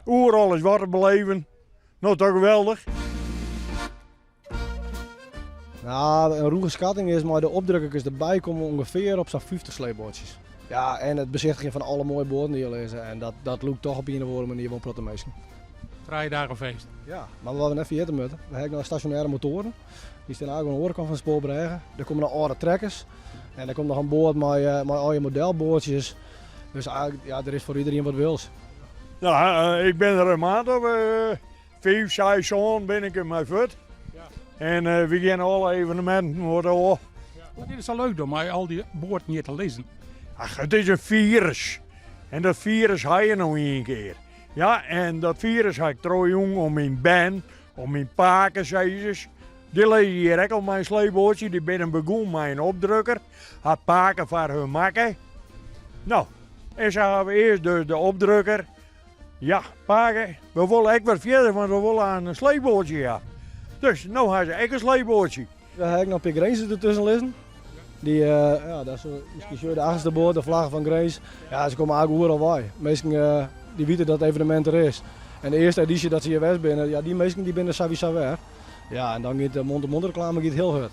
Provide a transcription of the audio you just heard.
Overal is wat te beleven. Nou, toch geweldig. Nou, een roege schatting is, maar de opdrukkers erbij komen ongeveer op zo'n 50 sleepbootjes. Ja, en het bezichtigen van alle mooie boorden die je lezen. En dat loopt toch op een of andere manier wel protemeesken. 3 dagen feest. Ja, maar we hebben even eten moeten. We hebben nog stationaire motoren. Die staan eigenlijk aan de overkant van de spoorbregen. Er komen nog oude trekkers. En er komt nog een boord met oude modelboordjes. Dus eigenlijk, ja, er is voor iedereen wat wils. Ja, ik ben er een maand of 5, 6 jaar ben ik in mijn voet. Ja. En we gaan alle evenementen worden al. Maar dit is al leuk door mij al die boord niet te lezen. Ach, het is een virus. En dat virus heb je nog één keer. Ja, en dat virus heb ik trouwens om mijn band, om mijn paken, zei ze. Die lezen hier ook op mijn sleepbootje. Die ben begonnen met een opdrukker. Had paken voor hun maken. Nou, en zo hebben we eerst dus de opdrukker. Ja, paken. We willen echt wat verder, want we willen aan een sleepbootje, ja. Dus, nu hebben ze echt een sleepbootje. We hebben nog een paar Grains ertussen liggen. Die, ja, dat is misschien de achterste boord, de vlaggen van Grains. Ja, ze komen eigenlijk overal bij. Meesten die weten dat het evenement er is. En de eerste editie dat ze hier weg binnen, ja, die meesten die binnen sowieso weg. Ja, en dan gaat de mond-to-mond reclame heel goed.